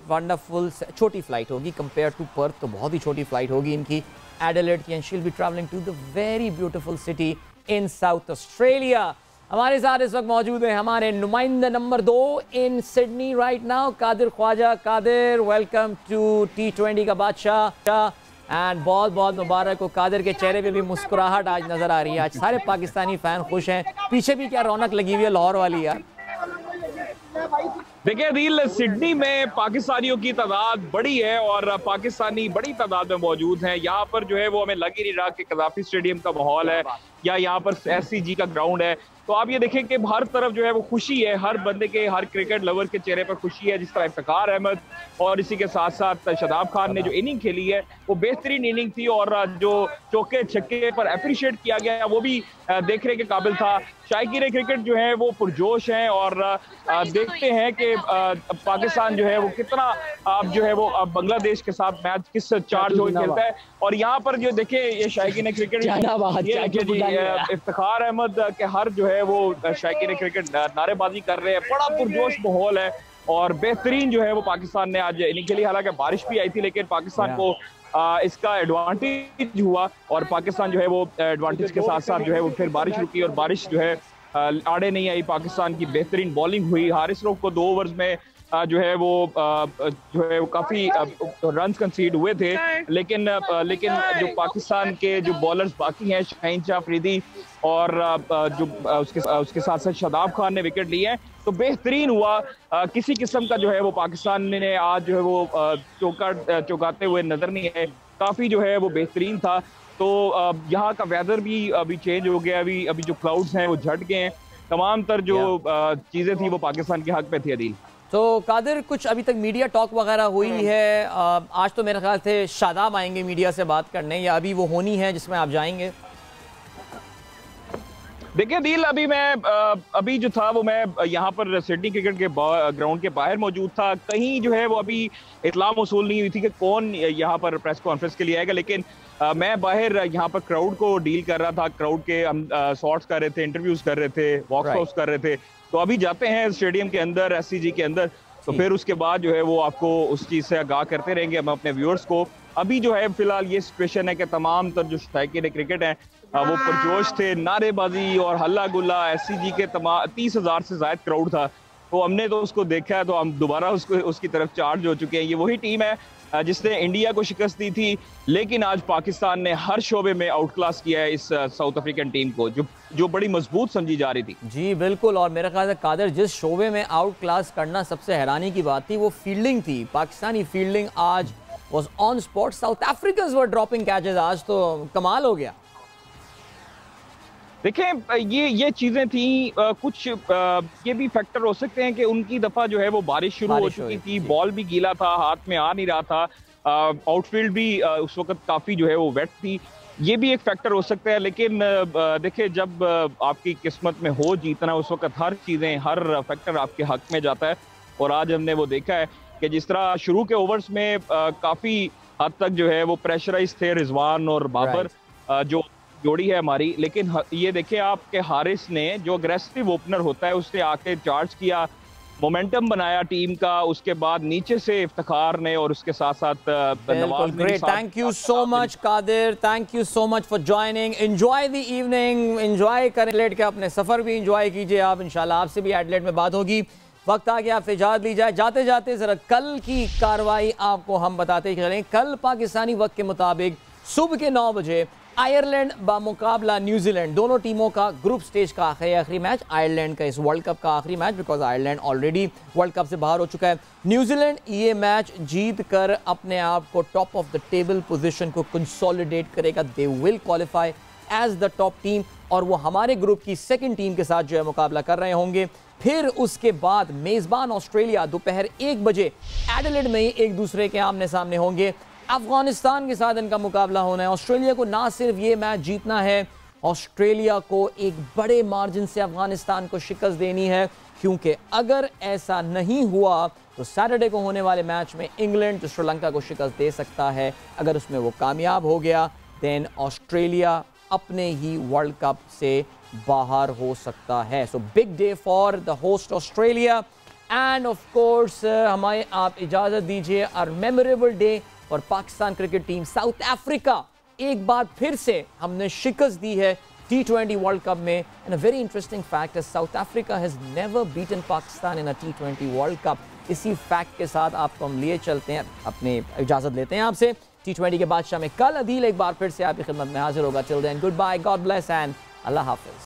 wonderful. छोटी फ्लाइट होगी कंपेयर टू पर्थ, तो बहुत ही छोटी फ्लाइट होगी इनकी एडिलेड की, and she will be travelling to the very beautiful city in South Australia. हमारे साथ इस वक्त मौजूद है हमारे नुमाइंदा number 2 in Sydney right now, Qadir Khawaja. Qadir, welcome to T20 का बादशाह, एंड बहुत बहुत मुबारक हो। कादिर के चेहरे पे भी मुस्कुराहट आज नजर आ रही है, आज सारे पाकिस्तानी फैन खुश हैं। पीछे भी क्या रौनक लगी हुई है लाहौर वाली यार।
देखिए अदील, सिडनी में पाकिस्तानियों की तादाद बड़ी है और पाकिस्तानी बड़ी तादाद में मौजूद हैं। यहाँ पर जो है वो हमें लग ही नहीं रहा कि कदाफी स्टेडियम का माहौल है या यहाँ पर SCG का ग्राउंड है। तो आप ये देखें कि हर तरफ जो है वो खुशी है, हर बंदे के, हर क्रिकेट लवर के चेहरे पर खुशी है। जिस तरह इफ्तिखार अहमद और इसी के साथ साथ शादाब खान ने जो इनिंग खेली है वो बेहतरीन इनिंग थी, और जो चौके छक्के पर अप्रिशिएट किया गया वो भी देखने के काबिल था। शायकीन क्रिकेट जो है वो पुरजोश हैं और देखते हैं कि पाकिस्तान जो है वो कितना आप जो है वो बांग्लादेश के साथ मैच किस चार्ज हो खेलता है। और यहाँ पर जो देखे ये शायकीन क्रिकेट, इफ्तिखार अहमद के हर जो है वो शायकीन क्रिकेट नारेबाजी कर रहे हैं, बड़ा पुरजोश माहौल है। और बेहतरीन जो है वो पाकिस्तान ने आज इनिंग खेली। हालांकि बारिश भी आई थी लेकिन पाकिस्तान को इसका एडवांटेज हुआ और पाकिस्तान जो है वो एडवांटेज के साथ साथ जो है वो फिर बारिश रुकी और बारिश जो है आड़े नहीं आई। पाकिस्तान की बेहतरीन बॉलिंग हुई। हारिस रऊफ को 2 ओवर्स में जो है वो काफी रन्स कंसीड हुए थे, लेकिन जो पाकिस्तान के जो बॉलर्स बाकी हैं, शाहीन शाह अफरीदी और जो उसके साथ साथ शादाब खान ने विकेट लिए हैं, तो बेहतरीन हुआ। किसी किस्म का जो है वो पाकिस्तान ने आज जो है वो चौंकाते हुए नजर नहीं आए। काफी जो है वो बेहतरीन था। तो यहाँ का वेदर भी अभी चेंज हो गया। अभी जो क्लाउड्स हैं वो झट गए हैं। तमाम तर जो चीजें थी वो पाकिस्तान के हक पे थी। अदील,
तो कादिर, कुछ अभी तक मीडिया टॉक वगैरह हुई है? आज तो मेरे ख्याल से शादाब आएंगे मीडिया से बात करने, या अभी वो होनी है जिसमें आप जाएंगे?
देखिए दिल, अभी जो था वो मैं यहाँ पर सिडनी क्रिकेट के ग्राउंड के बाहर मौजूद था। कहीं जो है वो अभी इतला मौसूल नहीं हुई थी कि कौन यहाँ पर प्रेस कॉन्फ्रेंस के लिए आएगा, लेकिन मैं बाहर यहाँ पर क्राउड को डील कर रहा था। क्राउड के हम शॉट्स कर रहे थे, इंटरव्यूज कर रहे थे, वॉकआउट्स कर रहे थे। तो अभी जाते हैं स्टेडियम के अंदर, एससीजी के अंदर, तो फिर उसके बाद जो है वो आपको उस चीज़ से आगाह करते रहेंगे हम अपने व्यूअर्स को। अभी जो है फिलहाल ये सिचुएशन है कि तमाम तर जो शायकीन क्रिकेट हैं वो पुरजोश थे, नारेबाजी और हल्ला गुल्ला। एससीजी के 30,000 से ज्यादा क्राउड था, तो हमने तो उसको देखा है, तो हम दोबारा उसकी तरफ चार्ज हो चुके हैं। ये वही टीम है जिसने इंडिया को शिकस्त दी थी, लेकिन आज पाकिस्तान ने हर शोबे में आउट क्लास किया है इस साउथ अफ्रीकन टीम को, जो बड़ी मजबूत समझी जा रही थी।
जी बिल्कुल, और मेरे ख्याल से कादिर, जिस शोबे में आउट क्लास करना सबसे हैरानी की बात थी वो फील्डिंग थी। पाकिस्तानी फील्डिंग आज was on spot. South Africans were dropping catches. आज तो कमाल हो गया।
देखें, ये चीजें थी। कुछ ये भी फैक्टर हो सकते हैं कि उनकी दफा जो है वो बारिश शुरू हो चुकी थी, बॉल भी गीला था, हाथ में आ नहीं रहा था, आउटफील्ड भी उस वक्त काफी जो है वो वेट थी। ये भी एक फैक्टर हो सकता है। लेकिन देखिए, जब आपकी किस्मत में हो जीतना, उस वक्त हर फैक्टर आपके हक में जाता है। और आज हमने वो देखा है कि जिस तरह शुरू के ओवर्स में काफी हद तक जो है वो प्रेशराइज थे रिजवान और बाबर, जो जोड़ी है हमारी। लेकिन ये देखिए आपके हारिस ने, जो अग्रेसिव ओपनर होता है, उसने आके चार्ज किया, मोमेंटम बनाया टीम का। उसके बाद नीचे से इफ्तिखार ने और उसके साथ साथ नवाज ने।
Thank you so much Qadir, thank you so much for joining. Enjoy the evening, enjoy करें एडिलेड के, अपने सफर भी एंजॉय कीजिए आप। इंशाल्लाह आपसे भी एडिलेड में बात होगी। वक्त आ गया आपसे इजाज़त ली जाए। जाते जाते जरा कल की कार्रवाई आपको हम बताते चलें। कल पाकिस्तानी वक्त के मुताबिक सुबह के 9 बजे आयरलैंड बामुकाबला न्यूजीलैंड, दोनों टीमों का ग्रुप स्टेज का आखिरी मैच, आयरलैंड का इस वर्ल्ड कप का आखिरी match, because Ireland already world cup से बाहर हो चुका है। न्यूजीलैंड ये मैच जीत कर अपने आप को top of the table position को कंसोलिडेट करेगा। They will qualify as the top team, और वो हमारे ग्रुप की सेकंड टीम के साथ जो है मुकाबला कर रहे होंगे। फिर उसके बाद मेज़बान ऑस्ट्रेलिया दोपहर 1 बजे एडिलेड में ही एक दूसरे के आमने सामने होंगे। अफगानिस्तान के साथ इनका मुकाबला होना है। ऑस्ट्रेलिया को ना सिर्फ ये मैच जीतना है, ऑस्ट्रेलिया को एक बड़े मार्जिन से अफगानिस्तान को शिकस्त देनी है, क्योंकि अगर ऐसा नहीं हुआ तो सैटरडे को होने वाले मैच में इंग्लैंड तो श्रीलंका को शिकस्त दे सकता है। अगर उसमें वो कामयाब हो गया देन ऑस्ट्रेलिया अपने ही वर्ल्ड कप से बाहर हो सकता है। So big day for the host Australia, and of course हमें आप इजाज़त दीजिए, आर मेमोरेबल डे और Pakistan cricket team South Africa एक बार फिर से हमने शिकस्त दी है T20 वर्ल्ड कप में। And a very interesting fact है, South Africa has never beaten Pakistan in a T20 world cup. इसी फैक्ट के साथ आपको हम लिए चलते हैं, अपनी इजाजत लेते हैं आपसे। T20 के बादशाह में कल अदील एक बार फिर से आपकी खिदमत में हाजिर होगा। Till then goodbye, God bless and अल्लाह हाफिज।